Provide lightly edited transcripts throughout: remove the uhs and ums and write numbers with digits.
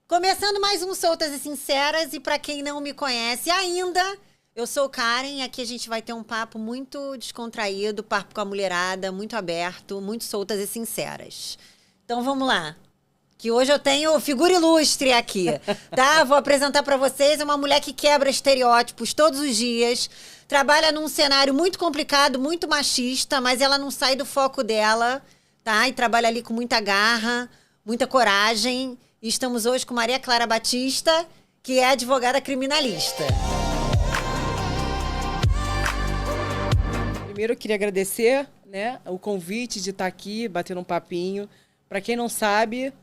Começando mais um Soltas e Sinceras, e para quem não me conhece ainda, eu sou Karen, aqui a gente vai ter um papo muito descontraído, papo com a mulherada, muito aberto, muito soltas e sinceras. Então vamos lá, que hoje eu tenho figura ilustre aqui, tá? Vou apresentar para vocês uma mulher que quebra estereótipos todos os dias, trabalha num cenário muito complicado, muito machista, mas ela não sai do foco dela, tá? E trabalha ali com muita garra, muita coragem. E estamos hoje com Maria Clara Batista, que é advogada criminalista. Primeiro eu queria agradecer, né, o convite de estar aqui, batendo um papinho. Para quem não sabe,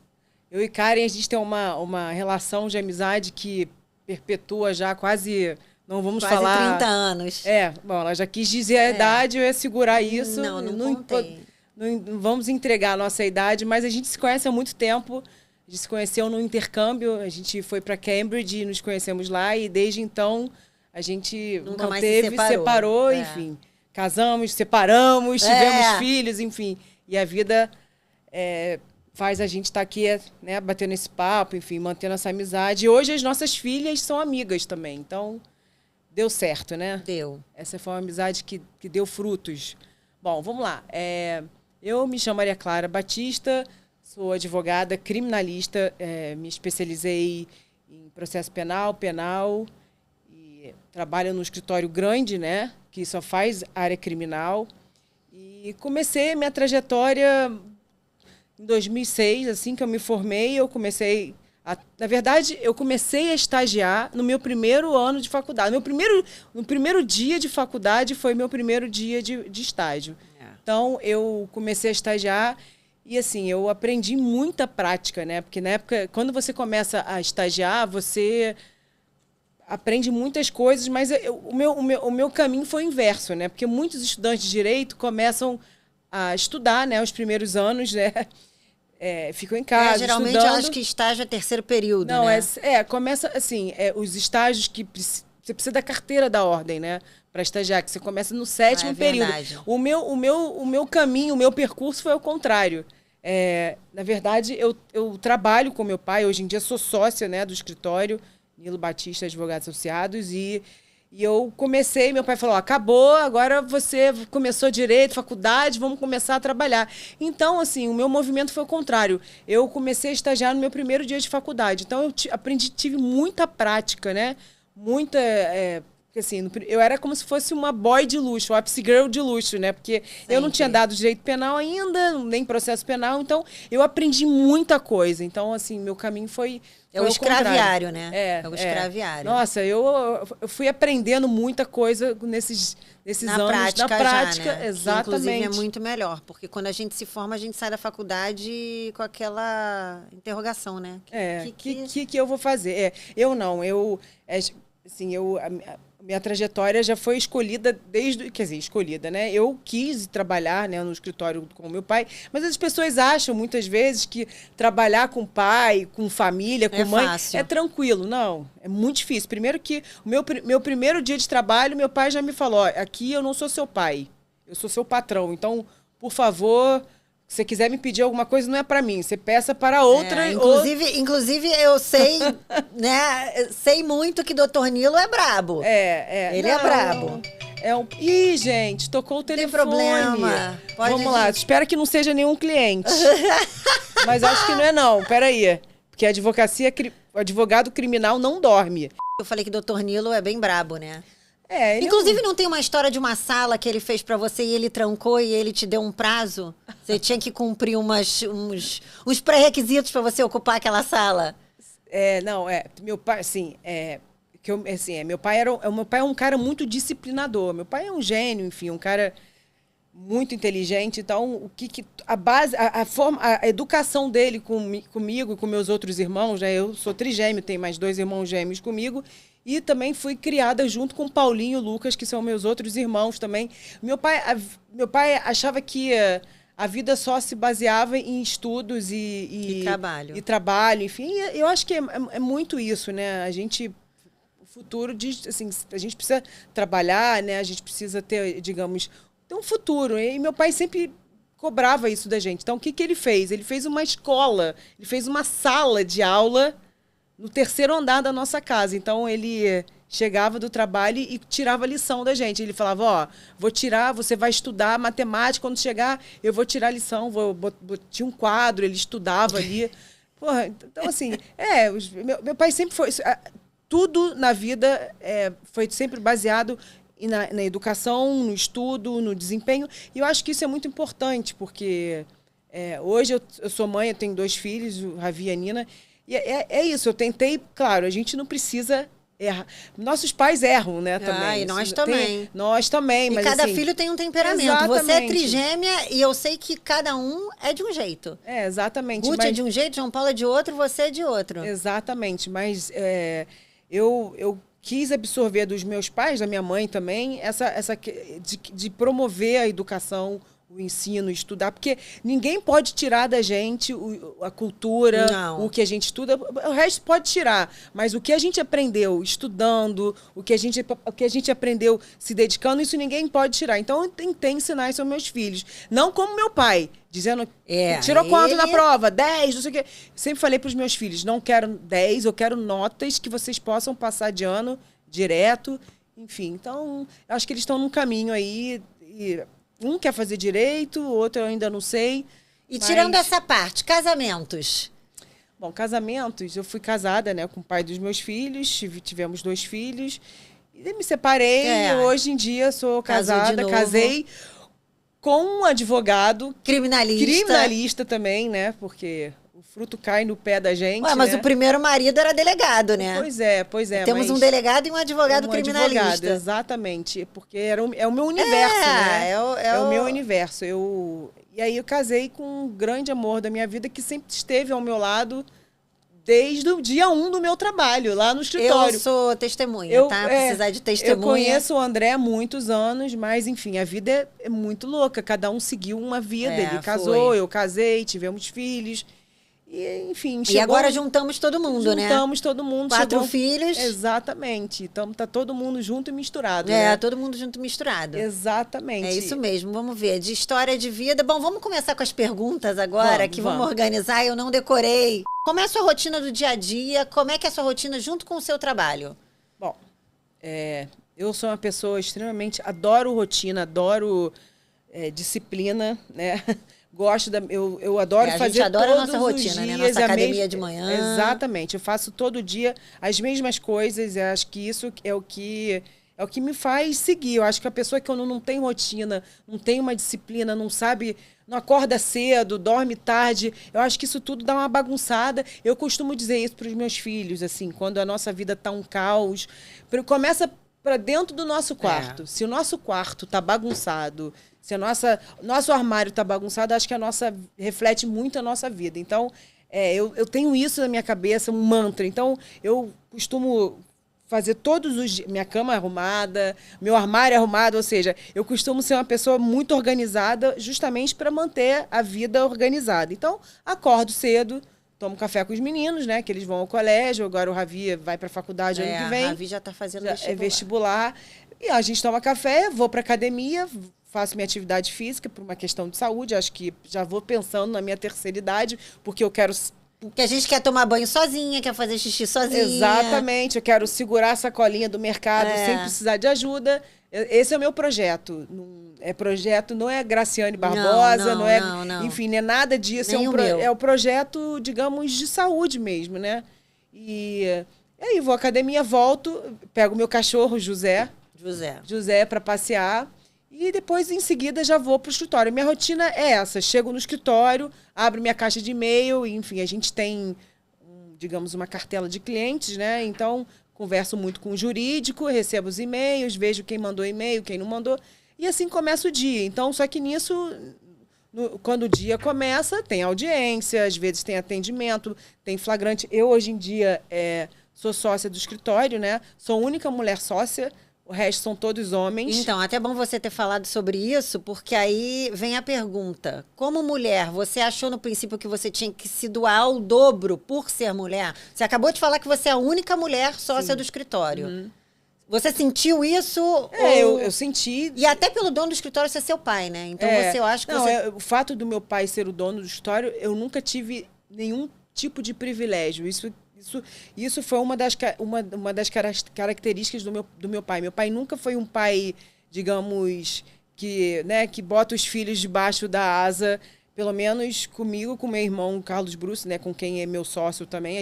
eu e Karen, a gente tem uma relação de amizade que perpetua já quase, não vamos quase falar... 30 anos. Bom, ela já quis dizer a idade, eu ia segurar isso. Não contei. Não vamos entregar a nossa idade, mas a gente se conhece há muito tempo. A gente se conheceu no intercâmbio, a gente foi para Cambridge e nos conhecemos lá. E desde então, a gente nunca manteve, mais se separou, enfim. Casamos, separamos, tivemos filhos, enfim. E a vida faz a gente estar aqui, né, batendo esse papo, enfim, mantendo essa amizade. E hoje as nossas filhas são amigas também. Então, deu certo, né? Deu. Essa foi uma amizade que deu frutos. Bom, vamos lá. Eu me chamo Maria Clara Batista, sou advogada criminalista, me especializei em processo penal, e trabalho num escritório grande, né, que só faz área criminal. E comecei minha trajetória em 2006, assim que eu me formei, eu comecei... Na verdade, eu comecei a estagiar no meu primeiro ano de faculdade. No primeiro dia de faculdade foi meu primeiro dia de estágio. Então, eu comecei a estagiar e, assim, eu aprendi muita prática, né? Porque, na época, quando você começa a estagiar, você aprende muitas coisas, mas o meu caminho foi o inverso, né? Porque muitos estudantes de direito começam a estudar, né? Os primeiros anos, né? Ficam em casa, geralmente estudando. eu acho que estágio é terceiro período, não, né? Começa assim, os estágios que você precisa da carteira da ordem, né? Para estagiar, que você começa no sétimo período. O meu caminho, o meu percurso foi ao contrário. Na verdade, eu trabalho com meu pai, hoje em dia sou sócia, né, do escritório Nilo Batista Advogados Associados, e eu comecei, meu pai falou, acabou, agora você começou direito, faculdade, vamos começar a trabalhar. Então, assim, o meu movimento foi o contrário. Eu comecei a estagiar no meu primeiro dia de faculdade. Então, eu tive muita prática, né? Muita... assim, eu era como se fosse uma boy de luxo, uma office girl de luxo, né? Porque eu não tinha dado direito penal ainda, nem processo penal, então eu aprendi muita coisa. Então, assim, meu caminho foi o escraviário, né? É o escraviário. Nossa, eu fui aprendendo muita coisa nesses anos. Na prática, já, né? Exatamente. Que, inclusive, é muito melhor, porque quando a gente se forma, a gente sai da faculdade com aquela interrogação, né? Que eu vou fazer? Minha trajetória já foi escolhida escolhida, né? Eu quis trabalhar, né, no escritório com meu pai, mas as pessoas acham muitas vezes que trabalhar com pai, com família, com mãe, fácil. É tranquilo. Não, é muito difícil. Primeiro que o meu primeiro dia de trabalho, meu pai já me falou, aqui eu não sou seu pai, eu sou seu patrão, então, por favor... Se você quiser me pedir alguma coisa, não é para mim. Você peça para outra. Inclusive, eu sei, né? Sei muito que Dr. Nilo é brabo. Ele é brabo. Ih, gente, tocou o telefone. Tem problema. Vamos lá. Espero que não seja nenhum cliente. Mas acho que não é, não. Peraí. Porque a advocacia, o advogado criminal não dorme. Eu falei que Dr. Nilo é bem brabo, né? Ele Inclusive, não tem uma história de uma sala que ele fez pra você e ele trancou e ele te deu um prazo? Você tinha que cumprir uns pré-requisitos pra você ocupar aquela sala? Meu pai, assim, meu pai é um cara muito disciplinador. Meu pai é um gênio, enfim, um cara muito inteligente. Então, a educação dele comigo e com meus outros irmãos, né? Eu sou trigêmeo, tenho mais 2 irmãos gêmeos comigo. E também fui criada junto com Paulinho e Lucas, que são meus outros irmãos também. Meu pai achava que a vida só se baseava em estudos e trabalho, enfim. E eu acho que é muito isso, né? O futuro diz, assim, a gente precisa trabalhar, né? A gente precisa ter, digamos, ter um futuro. E meu pai sempre cobrava isso da gente. Então, o que ele fez? Ele fez uma escola, ele fez uma sala de aula no terceiro andar da nossa casa. Então, ele chegava do trabalho e tirava a lição da gente. Ele falava, ó, vou tirar, você vai estudar matemática, quando chegar, eu vou tirar a lição. Tinha um quadro, ele estudava ali. Porra, então, assim, meu pai sempre foi... Tudo na vida foi sempre baseado na educação, no estudo, no desempenho. E eu acho que isso é muito importante, porque hoje eu sou mãe, eu tenho 2 filhos, o Ravi e a Nina. E é isso, eu tentei... Claro, a gente não precisa... Nossos pais erram, né, também. E nós também. Nós também, mas cada assim, filho tem um temperamento. Exatamente. Você é trigêmea e eu sei que cada um é de um jeito. Exatamente. Guti é de um jeito, João Paulo é de outro, você é de outro. Exatamente, mas eu quis absorver dos meus pais, da minha mãe também, de promover a educação, o ensino, estudar, porque ninguém pode tirar da gente a cultura, Não. o que a gente estuda, o resto pode tirar, mas o que a gente aprendeu estudando, o que a gente aprendeu se dedicando, isso ninguém pode tirar. Então eu tentei ensinar isso aos meus filhos, não como meu pai, dizendo, tirou quanto na prova? 10, não sei o quê. Sempre falei para os meus filhos, não quero 10, eu quero notas que vocês possam passar de ano direto, enfim. Então, eu acho que eles estão num caminho aí, um quer fazer direito, o outro eu ainda não sei. E tirando essa parte, casamentos? Bom, casamentos, eu fui casada, né, com o pai dos meus filhos, tivemos 2 filhos, e me separei, hoje em dia sou casada, casei com um advogado. Criminalista também, né, porque o fruto cai no pé da gente. Mas o primeiro marido era delegado, né? Pois é. Temos um delegado e um advogado criminalista. Advogado, exatamente, porque é o meu universo, né? É o meu universo. E aí eu casei com um grande amor da minha vida que sempre esteve ao meu lado desde o dia 1 do meu trabalho, lá no escritório. Eu sou testemunha, tá? Precisar de testemunha. Eu conheço o André há muitos anos, mas, enfim, a vida é muito louca. Cada um seguiu uma vida. Ele casou, eu casei, tivemos filhos. E, enfim, e agora juntamos todo mundo, né? Juntamos todo mundo. 4 filhos. Exatamente. Então, tá todo mundo junto e misturado, né? né? Todo mundo junto e misturado. Exatamente. É isso mesmo. Vamos ver. De história de vida. Bom, vamos começar com as perguntas agora, vamos organizar. Eu não decorei. Como é a sua rotina do dia a dia? Como é que é a sua rotina junto com o seu trabalho? Bom, eu sou uma pessoa extremamente... Adoro rotina, adoro disciplina, né? Eu adoro fazer todos os dias. A gente adora a nossa rotina, né? Nossa academia de manhã. Exatamente. Eu faço todo dia as mesmas coisas. Eu acho que isso é o que me faz seguir. Eu acho que a pessoa que não tem rotina, não tem uma disciplina, não sabe, não acorda cedo, dorme tarde, eu acho que isso tudo dá uma bagunçada. Eu costumo dizer isso para os meus filhos, assim, quando a nossa vida está um caos. Começa para dentro do nosso quarto. Se o nosso quarto está bagunçado, se nosso armário está bagunçado, acho que reflete muito a nossa vida. Então, eu tenho isso na minha cabeça, um mantra. Então, eu costumo fazer todos os dias, minha cama arrumada, meu armário arrumado, ou seja, eu costumo ser uma pessoa muito organizada justamente para manter a vida organizada. Então, acordo cedo, tomo café com os meninos, né, que eles vão ao colégio, agora o Ravi vai para a faculdade ano que vem. O Ravi já está fazendo vestibular. É vestibular. E a gente toma café, vou para academia, faço minha atividade física por uma questão de saúde, acho que já vou pensando na minha terceira idade, porque eu quero... Porque a gente quer tomar banho sozinha, quer fazer xixi sozinha. Exatamente, eu quero segurar a sacolinha do mercado sem precisar de ajuda. Esse é o meu projeto. Não é Graciane Barbosa, não. Enfim, não é nada disso. É o projeto, digamos, de saúde mesmo, né? E aí vou à academia, volto, pego meu cachorro, José para passear. E depois, em seguida, já vou para o escritório. Minha rotina é essa. Chego no escritório, abro minha caixa de e-mail. Enfim, a gente tem, digamos, uma cartela de clientes, né? Então, converso muito com o jurídico, recebo os e-mails, vejo quem mandou e-mail, quem não mandou. E assim começa o dia. Então, só que nisso, quando o dia começa, tem audiência, às vezes tem atendimento, tem flagrante. Eu, hoje em dia, sou sócia do escritório, né? Sou a única mulher sócia. O resto são todos homens. Então, até bom você ter falado sobre isso, porque aí vem a pergunta. Como mulher, você achou no princípio que você tinha que se doar ao dobro por ser mulher? Você acabou de falar que você é a única mulher sócia do escritório. Uhum. Você sentiu isso? Eu senti. E até pelo dono do escritório ser seu pai, né? Então eu acho que o fato do meu pai ser o dono do escritório, eu nunca tive nenhum tipo de privilégio. Isso Isso foi uma das características do meu pai. Meu pai nunca foi um pai, digamos, que, né, que bota os filhos debaixo da asa. Pelo menos comigo, com meu irmão Carlos Bruce, né, com quem é meu sócio também,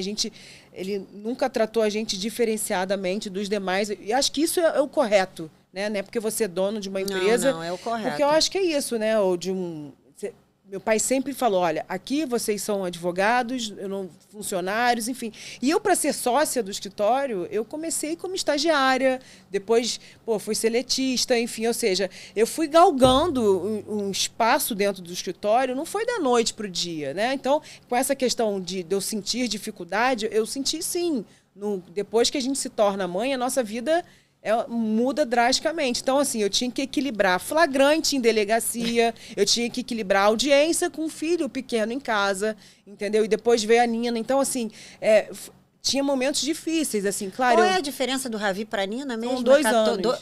ele nunca tratou a gente diferenciadamente dos demais. E acho que isso é o correto, né? Não é porque você é dono de uma empresa. Não, é o correto. Porque eu acho que é isso, né? Ou de um... Meu pai sempre falou, olha, aqui vocês são advogados, funcionários, enfim. E eu, para ser sócia do escritório, eu comecei como estagiária, depois, fui seletista, enfim. Ou seja, eu fui galgando um espaço dentro do escritório, não foi da noite para o dia, né? Então, com essa questão de eu sentir dificuldade, eu senti sim. Depois que a gente se torna mãe, a nossa vida... muda drasticamente. Então, assim, eu tinha que equilibrar flagrante em delegacia, eu tinha que equilibrar audiência com um filho pequeno em casa, entendeu? E depois veio a Nina. Então, assim, tinha momentos difíceis, assim, claro. Qual é a diferença do Ravi para a Nina mesmo? São 2 anos.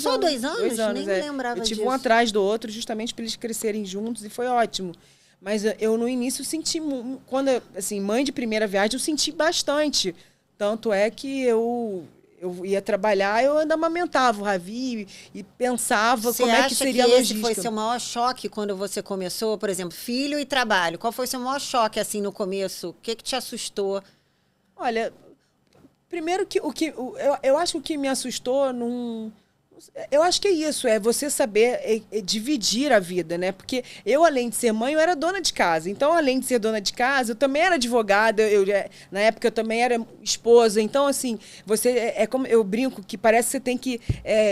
Só 2 anos? 2 anos, Nem lembrava disso. Eu tive um atrás do outro, justamente para eles crescerem juntos, e foi ótimo. Mas eu, no início, senti... Quando, assim, mãe de primeira viagem, eu senti bastante. Tanto é que eu ia trabalhar, eu ainda amamentava o Ravi e pensava como é que seria a logística. Esse foi seu maior choque quando você começou, por exemplo, filho e trabalho? Qual foi seu maior choque, assim, no começo? O que te assustou? Olha, primeiro eu acho que o que me assustou eu acho que é isso, é você saber dividir a vida, né? Porque eu, além de ser mãe, eu era dona de casa. Então, além de ser dona de casa, eu também era advogada. Na época, eu também era esposa. Então, assim, como eu brinco que parece que você tem que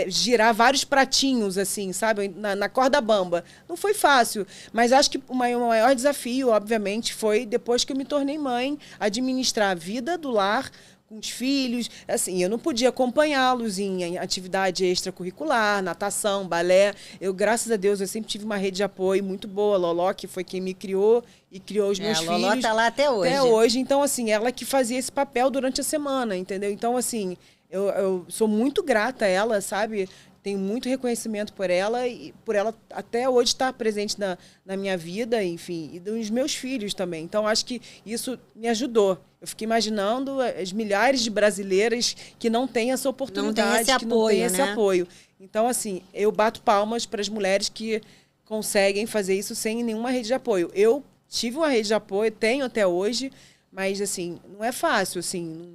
girar vários pratinhos, assim, sabe? Na corda bamba. Não foi fácil. Mas acho que o maior desafio, obviamente, foi, depois que eu me tornei mãe, administrar a vida do lar com os filhos, assim, eu não podia acompanhá-los em atividade extracurricular, natação, balé. Graças a Deus, eu sempre tive uma rede de apoio muito boa. A Loló, que foi quem me criou e criou os meus filhos. A Loló tá lá até hoje. Até hoje. Então, assim, ela que fazia esse papel durante a semana, entendeu? Então, assim, eu sou muito grata a ela, sabe? Tenho muito reconhecimento por ela e por ela até hoje estar presente na minha vida, enfim, e dos meus filhos também. Então, acho que isso me ajudou. Eu fiquei imaginando as milhares de brasileiras que não têm essa oportunidade, não têm esse apoio. Então, assim, eu bato palmas para as mulheres que conseguem fazer isso sem nenhuma rede de apoio. Eu tive uma rede de apoio, tenho até hoje, mas, assim, não é fácil, assim,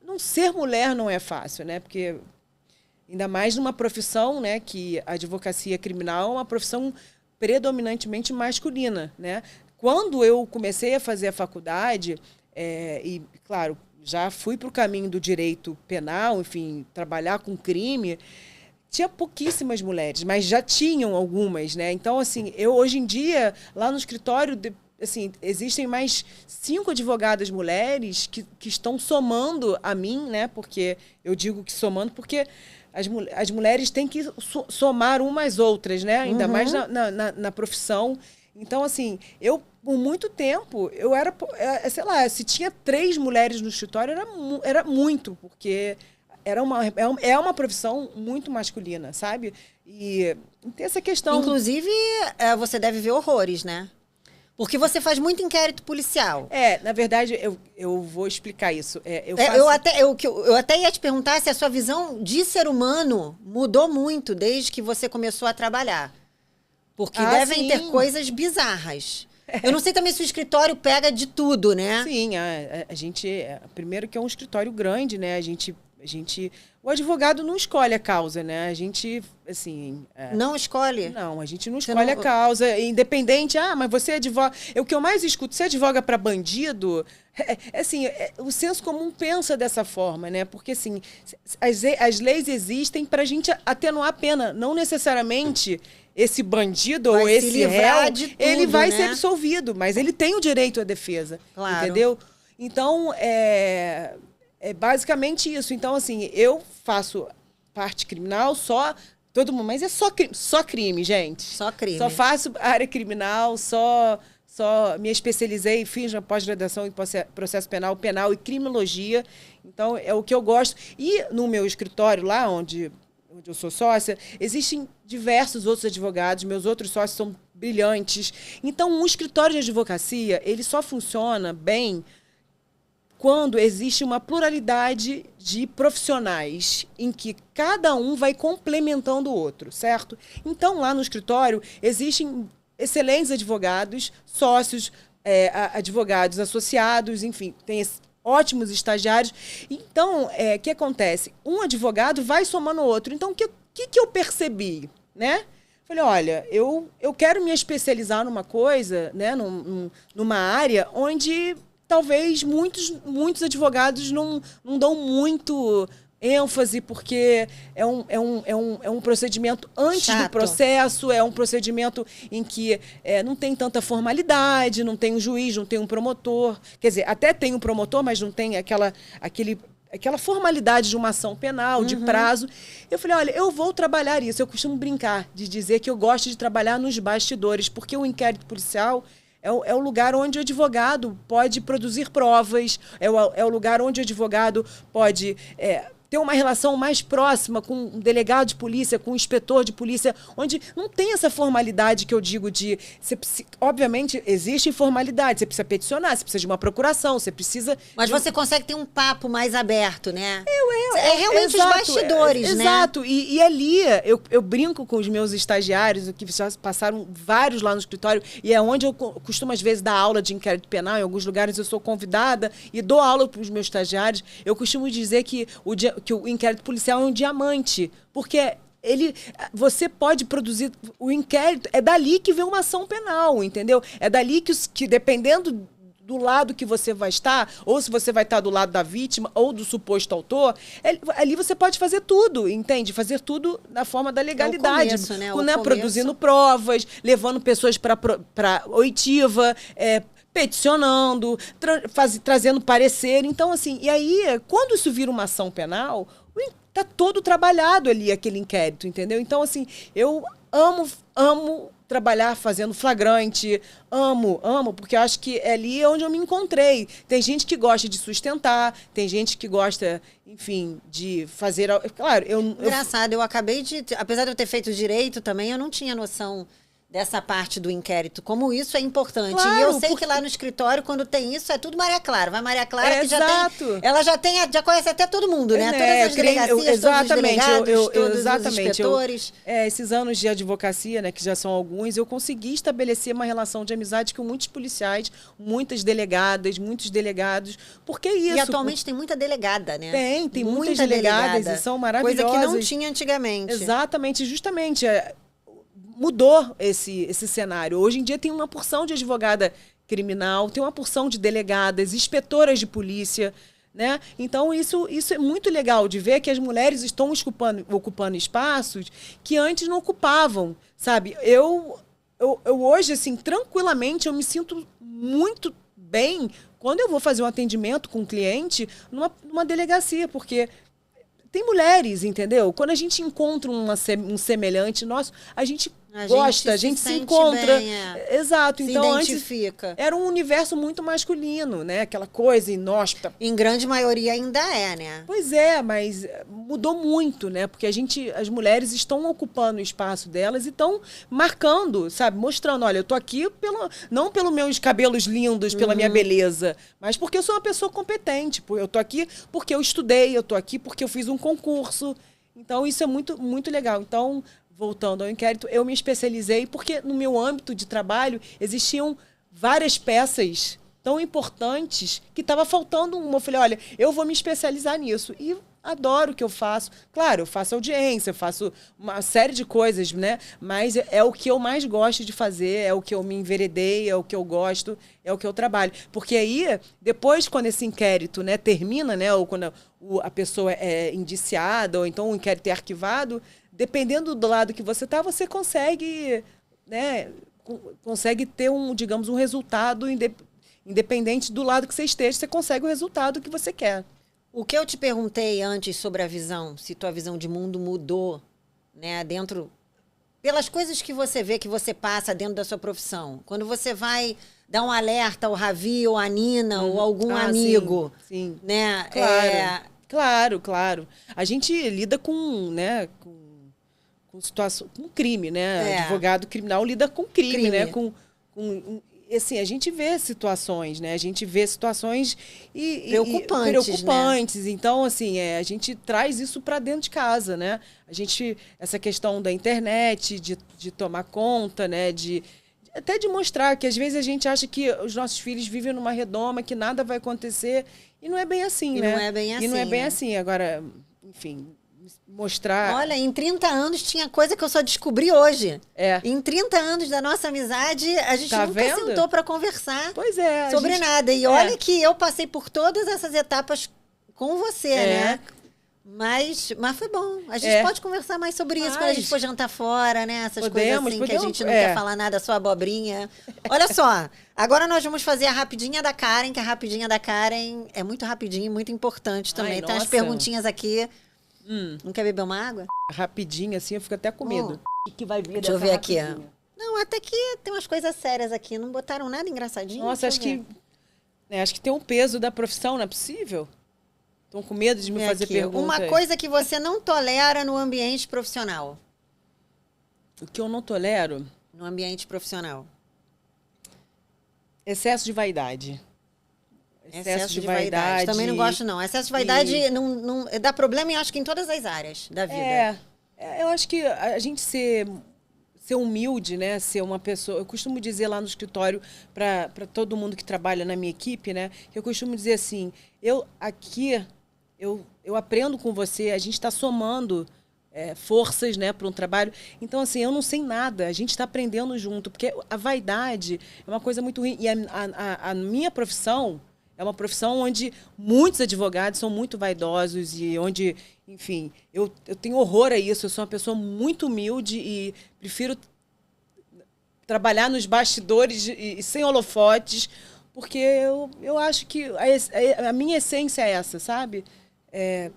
não ser mulher não é fácil, né? Porque... Ainda mais numa profissão, né, que a advocacia criminal é uma profissão predominantemente masculina, né? Quando eu comecei a fazer a faculdade, e, claro, já fui para o caminho do direito penal, enfim, trabalhar com crime, tinha pouquíssimas mulheres, mas já tinham algumas, né? Então, assim, hoje em dia, lá no escritório... Assim, existem mais 5 advogadas mulheres que estão somando a mim, né? Porque eu digo que somando porque as mulheres têm que somar umas às outras, né? Ainda mais na profissão. Então, assim, eu, por muito tempo, eu era, sei lá, se tinha 3 mulheres no escritório, era muito, porque é uma profissão muito masculina, sabe? E tem essa questão... Inclusive, você deve ver horrores, né? Porque você faz muito inquérito policial. Na verdade, eu vou explicar isso. Eu até ia te perguntar se a sua visão de ser humano mudou muito desde que você começou a trabalhar. Porque devem ter coisas bizarras. Eu não sei também se o escritório pega de tudo, né? Sim, a gente... Primeiro que é um escritório grande, né? O advogado não escolhe a causa, né? A gente, assim... Não escolhe? Não, a gente não escolhe a causa. Independente, mas você advoga... O que eu mais escuto, você advoga para bandido... o senso comum pensa dessa forma, né? Porque, assim, as leis existem para a gente atenuar a pena. Não necessariamente esse bandido ou esse réu, de tudo, ele vai né? ser absolvido, mas ele tem o direito à defesa. Claro. Entendeu? Então, é basicamente isso. Então, assim, eu faço parte criminal todo mundo, mas é só crime, gente. Só crime. Só faço área criminal, só me especializei, fiz uma pós-graduação em processo penal e criminologia. Então, é o que eu gosto. E no meu escritório, lá onde eu sou sócia, existem diversos outros advogados, meus outros sócios são brilhantes. Então, um escritório de advocacia, ele só funciona bem quando existe uma pluralidade de profissionais em que cada um vai complementando o outro, certo? Então, lá no escritório, existem excelentes advogados, sócios, advogados associados, enfim, tem ótimos estagiários. Então, o que acontece? Um advogado vai somando o outro. Então, o que eu percebi, né? Falei, olha, eu quero me especializar numa coisa, né, numa área onde talvez muitos advogados não dão muito ênfase, porque é um procedimento antes Chato. do processo, é um procedimento em que não tem tanta formalidade, não tem um juiz, não tem um promotor. Quer dizer, até tem um promotor, mas não tem aquela formalidade de uma ação penal, de prazo. Eu falei, olha, eu vou trabalhar isso. Eu costumo brincar de dizer que eu gosto de trabalhar nos bastidores, porque o inquérito policial é o lugar onde o advogado pode produzir provas, é o lugar onde o advogado pode ter uma relação mais próxima com um delegado de polícia, com um inspetor de polícia, onde não tem essa formalidade que eu digo de... obviamente, existe formalidade, você precisa peticionar, você precisa de uma procuração, você precisa... Mas você consegue ter um papo mais aberto, né? Realmente exato, os bastidores, né? Exato. E ali, eu brinco com os meus estagiários, que já passaram vários lá no escritório, e é onde eu costumo, às vezes, dar aula de inquérito penal. Em alguns lugares eu sou convidada e dou aula para os meus estagiários. Eu costumo dizer que o inquérito policial é um diamante, porque você pode produzir o inquérito, é dali que vem uma ação penal, entendeu? É dali que dependendo do lado que você vai estar, ou se você vai estar do lado da vítima ou do suposto autor, ali você pode fazer tudo, entende? Fazer tudo na forma da legalidade. É o começo, né? Produzindo provas, levando pessoas para oitiva, peticionando, trazendo parecer. Então, assim, e aí, quando isso vira uma ação penal, tá todo trabalhado ali, aquele inquérito, entendeu? Então, assim, eu amo trabalhar fazendo flagrante, amo, porque eu acho que é ali onde eu me encontrei. Tem gente que gosta de sustentar, tem gente que gosta, enfim, de fazer... Claro, Engraçado, eu acabei de... Apesar de eu ter feito direito também, eu não tinha noção dessa parte do inquérito, como isso é importante. Claro, e eu sei que lá no escritório, quando tem isso, é tudo Maria Clara. Vai Maria Clara, que exato. Ela já conhece até todo mundo, né? Todas as delegacias, exatamente, todos os delegados, todos exatamente, os inspetores. Esses anos de advocacia, né, que já são alguns, eu consegui estabelecer uma relação de amizade com muitos policiais, muitas delegadas, muitos delegados. Porque isso... E atualmente tem muita delegada, né? Tem muitas delegadas e são maravilhosas. Coisa que não tinha antigamente. Exatamente, justamente... mudou esse cenário. Hoje em dia tem uma porção de advogada criminal, tem uma porção de delegadas, inspetoras de polícia, né? Então, isso é muito legal de ver que as mulheres estão ocupando espaços que antes não ocupavam, sabe? Eu hoje, assim, tranquilamente, eu me sinto muito bem quando eu vou fazer um atendimento com um cliente numa delegacia, porque... tem mulheres, entendeu? Quando a gente encontra um semelhante nosso, a gente gosta, a gente se encontra. Bem, Exato. Se então, identifica. Antes era um universo muito masculino, né? Aquela coisa inóspita. Em grande maioria ainda é, né? Pois é, mas mudou muito, né? Porque as mulheres estão ocupando o espaço delas e estão marcando, sabe? Mostrando, olha, eu tô aqui não pelos meus cabelos lindos, pela minha beleza, mas porque eu sou uma pessoa competente. Eu tô aqui porque eu estudei, eu tô aqui porque eu fiz um concurso. Então, isso é muito, muito legal. Então, voltando ao inquérito, eu me especializei porque no meu âmbito de trabalho existiam várias peças tão importantes que estava faltando uma. Eu falei, olha, eu vou me especializar nisso. E adoro o que eu faço. Claro, eu faço audiência, eu faço uma série de coisas, né? Mas é o que eu mais gosto de fazer, é o que eu me enveredei, é o que eu gosto, é o que eu trabalho. Porque aí, depois, quando esse inquérito, né, termina, né, ou quando a pessoa é indiciada, ou então o inquérito é arquivado, dependendo do lado que você está, você consegue, né, consegue ter digamos, um resultado independente do lado que você esteja, você consegue o resultado que você quer. O que eu te perguntei antes sobre a visão, se tua visão de mundo mudou, né, pelas coisas que você vê, que você passa dentro da sua profissão. Quando você vai dar um alerta ao Ravi ou à Nina ou algum amigo, sim. né? Claro. A gente lida com, né, com situação, com crime, né? Advogado criminal lida com crime, né? assim, a gente vê situações, né? A gente vê situações preocupantes. Né? Então, assim, a gente traz isso para dentro de casa, né? Essa questão da internet, de tomar conta, né? Até de mostrar que às vezes a gente acha que os nossos filhos vivem numa redoma, que nada vai acontecer, e não é bem assim, né? Não é bem assim. E não é bem assim. Agora, enfim, mostrar... Olha, em 30 anos tinha coisa que eu só descobri hoje. É. Em 30 anos da nossa amizade, a gente nunca sentou para conversar sobre nada. E olha que eu passei por todas essas etapas com você, né? Mas foi bom. A gente pode conversar mais sobre isso quando a gente for jantar fora, né? Essas coisas assim que a gente não quer falar nada, só abobrinha. Olha só, agora nós vamos fazer a rapidinha da Karen, que a rapidinha da Karen é muito rapidinho e muito importante também. Tem umas perguntinhas aqui. Não quer beber uma água? Rapidinho, assim, eu fico até com medo. Que vai vir Deixa eu ver aqui. Não, até que tem umas coisas sérias aqui. Não botaram nada engraçadinho? Nossa, acho que tem um peso da profissão, não é possível? Estão com medo de me fazer perguntas. Uma coisa que você não tolera no ambiente profissional. O que eu não tolero? No ambiente profissional. Excesso de vaidade. Excesso de vaidade. Também não gosto, não. Excesso de vaidade não dá problema, e acho que em todas as áreas da vida. Eu acho que a gente ser humilde, né? Ser uma pessoa... Eu costumo dizer lá no escritório, para todo mundo que trabalha na minha equipe, né? Eu costumo dizer assim, eu aprendo com você, a gente está somando forças, né, para um trabalho. Então, assim, eu não sei nada, a gente está aprendendo junto, porque a vaidade é uma coisa muito ruim. E a minha profissão é uma profissão onde muitos advogados são muito vaidosos e onde, enfim, eu tenho horror a isso. Eu sou uma pessoa muito humilde e prefiro trabalhar nos bastidores e sem holofotes, porque eu acho que a minha essência é essa, sabe?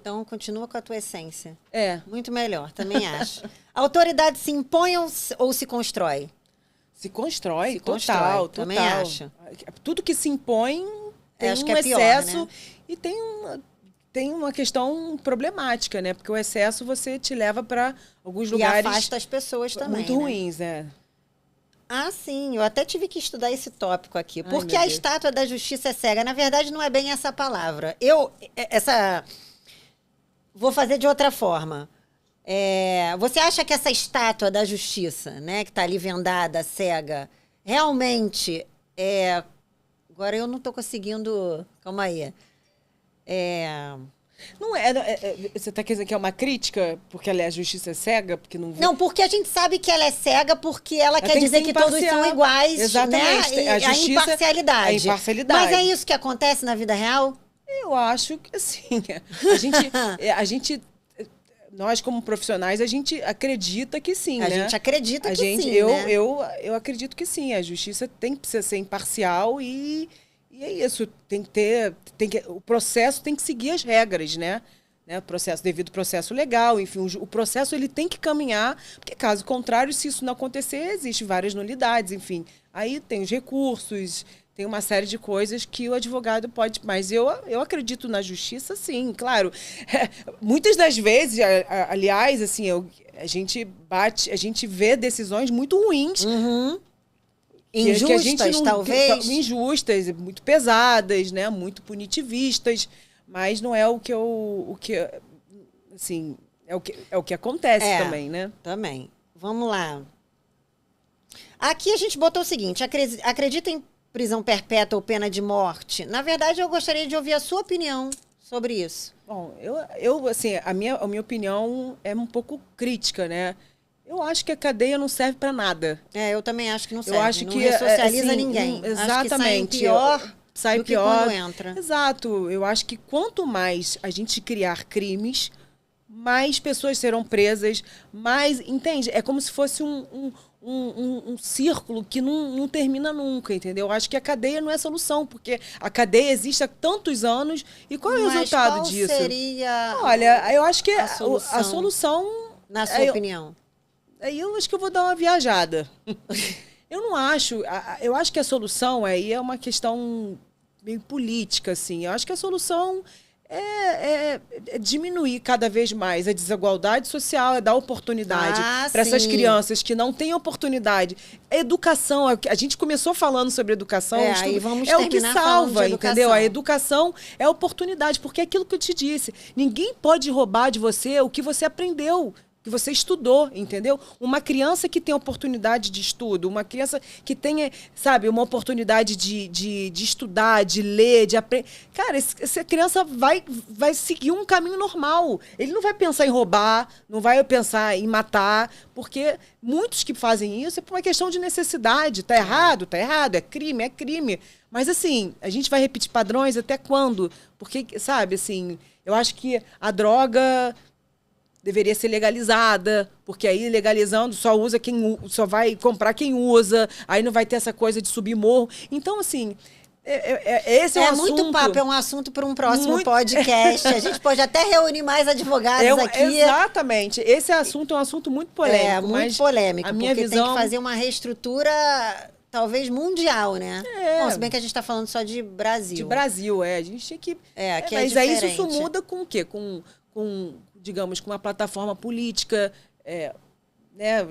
Então, continua com a tua essência. Muito melhor, também acho. A autoridade se impõe ou se constrói? Se constrói, total. Também acho. Tudo que se impõe tem acho um que é excesso, pior, né? E tem uma questão problemática, né? Porque o excesso você te leva para alguns lugares... E afasta as pessoas também, muito ruins, né? Ah, sim. Eu até tive que estudar esse tópico aqui. Porque a estátua da justiça é cega. Na verdade, não é bem essa palavra. Vou fazer de outra forma. Você acha que essa estátua da justiça, né, que está ali vendada, cega, realmente Agora eu não estou conseguindo... Calma aí. Não você está querendo que é uma crítica porque ela é a justiça cega? Porque não, porque a gente sabe que ela é cega porque ela quer dizer que todos são iguais. Exatamente. Né? A imparcialidade. Mas é isso que acontece na vida real? Eu acho que sim. Nós, como profissionais, a gente acredita que sim, A gente acredita que sim, né? Eu acredito que sim. A justiça tem que ser imparcial e é isso. O processo tem que seguir as regras, né? O processo, devido ao processo legal, enfim, o processo ele tem que caminhar, porque caso contrário, se isso não acontecer, existem várias nulidades, enfim. Aí tem os recursos, tem uma série de coisas que o advogado pode... Mas eu acredito na justiça, sim, claro. Muitas das vezes, aliás, assim, a gente vê decisões muito ruins. Injustas, talvez? Injustas, muito pesadas, né? Muito punitivistas, mas não é o que assim, é o que acontece também, né? Também. Vamos lá. Aqui a gente botou o seguinte: acredita em prisão perpétua ou pena de morte? Na verdade, eu gostaria de ouvir a sua opinião sobre isso. Bom, eu assim, a minha opinião é um pouco crítica, né? Eu acho que a cadeia não serve para nada. Eu também acho que não serve. Eu acho não que ressocializa assim, ninguém. Exatamente. Sai pior do que quando entra. Exato. Eu acho que quanto mais a gente criar crimes, mais pessoas serão presas, mais... Entende? É como se fosse um círculo que não termina nunca, entendeu? Eu acho que a cadeia não é a solução, porque a cadeia existe há tantos anos. E qual é o resultado disso? Qual seria... Olha, eu acho que a solução... Na sua opinião? Aí eu acho que eu vou dar uma viajada. Eu não acho... Eu acho que a solução aí é uma questão meio política, assim. Eu acho que a solução é diminuir cada vez mais a desigualdade social, é dar oportunidade para essas sim. crianças que não têm oportunidade. A educação, a gente começou falando sobre educação, aí vamos é o que terminar falando salva, de entendeu? educação. A educação é a oportunidade, porque é aquilo que eu te disse, ninguém pode roubar de você o que você aprendeu, que você estudou, entendeu? Uma criança que tem oportunidade de estudo, uma criança que tenha, sabe, uma oportunidade de estudar, de ler, de aprender. Cara, essa criança vai seguir um caminho normal. Ele não vai pensar em roubar, não vai pensar em matar, porque muitos que fazem isso é por uma questão de necessidade. Tá errado? Tá errado. É crime? É crime. Mas, assim, a gente vai repetir padrões até quando? Porque, sabe, assim, eu acho que a droga deveria ser legalizada, porque aí legalizando só vai comprar quem usa, aí não vai ter essa coisa de subir morro. Então, assim, esse é um assunto... muito papo, é um assunto para um próximo podcast. A gente pode até reunir mais advogados aqui. Exatamente. Esse assunto é um assunto muito polêmico. É, muito polêmico, a minha porque visão... tem que fazer uma reestrutura, talvez mundial, né? É. Bom, se bem que a gente está falando só de Brasil. De Brasil, A gente tinha que... Aqui mas é aí diferente. isso muda com o quê? Digamos, com uma plataforma política, né,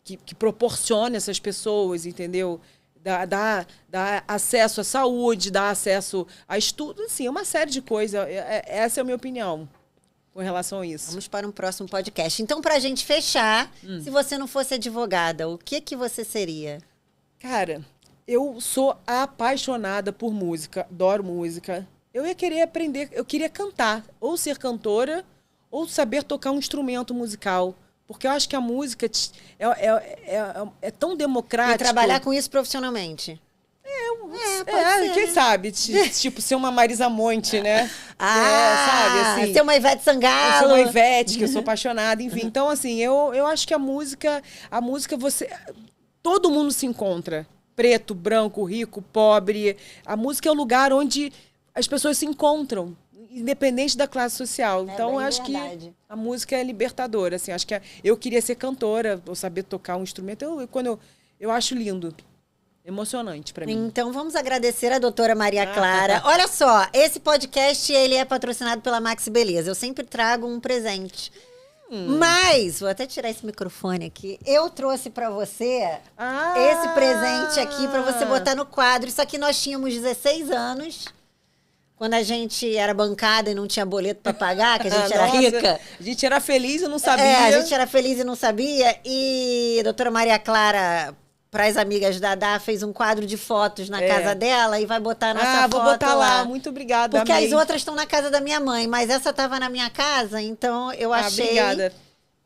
que proporcione essas pessoas, entendeu? Dá acesso à saúde, dá acesso a estudo, assim, é uma série de coisas. Essa é a minha opinião com relação a isso. Vamos para um próximo podcast. Então, para a gente fechar, se você não fosse advogada, o que você seria? Cara, eu sou apaixonada por música, adoro música. Eu ia querer aprender, eu queria cantar, ou ser cantora, ou saber tocar um instrumento musical. Porque eu acho que a música é tão democrática. E trabalhar com isso profissionalmente. Pode ser, quem né? sabe? Tipo, ser uma Marisa Monte, né? Sabe, assim, ser uma Ivete Sangalo. ser uma Ivete, que eu sou apaixonada, enfim. Então, assim, eu acho que a música todo mundo se encontra. Preto, branco, rico, pobre. A música é o lugar onde as pessoas se encontram, independente da classe social. Então, eu acho verdade. que a música é libertadora. Assim, acho que eu queria ser cantora, ou saber tocar um instrumento. Eu acho lindo. Emocionante para mim. Então, vamos agradecer a doutora Maria Clara. Olha só, esse podcast ele é patrocinado pela Maxi Beleza. Eu sempre trago um presente. Mas, vou até tirar esse microfone aqui. Eu trouxe para você esse presente aqui para você botar no quadro. Isso aqui nós tínhamos 16 anos. Quando a gente era bancada e não tinha boleto para pagar, que a gente era rica. A gente era feliz e não sabia. A gente era feliz e não sabia. E a doutora Maria Clara, para as amigas da Dá, fez um quadro de fotos na casa dela e vai botar a nossa foto vou botar lá. Muito obrigada, porque amei. as outras estão na casa da minha mãe, mas essa estava na minha casa, então eu achei... Obrigada.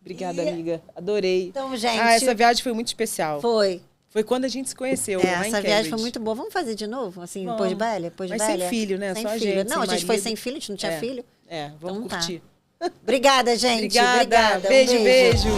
Obrigada, amiga. Adorei. Então, gente... essa viagem foi muito especial. Foi quando a gente se conheceu, lá em essa Cambridge. viagem foi muito boa. Vamos fazer de novo? Assim, depois de velha? Mas sem filho, né? Sem Só filho. gente, Não, sem a gente foi marido. sem filho, a gente não tinha filho. Vamos Então, curtir. Obrigada, gente. Obrigada. Obrigada. Beijo, Um beijo.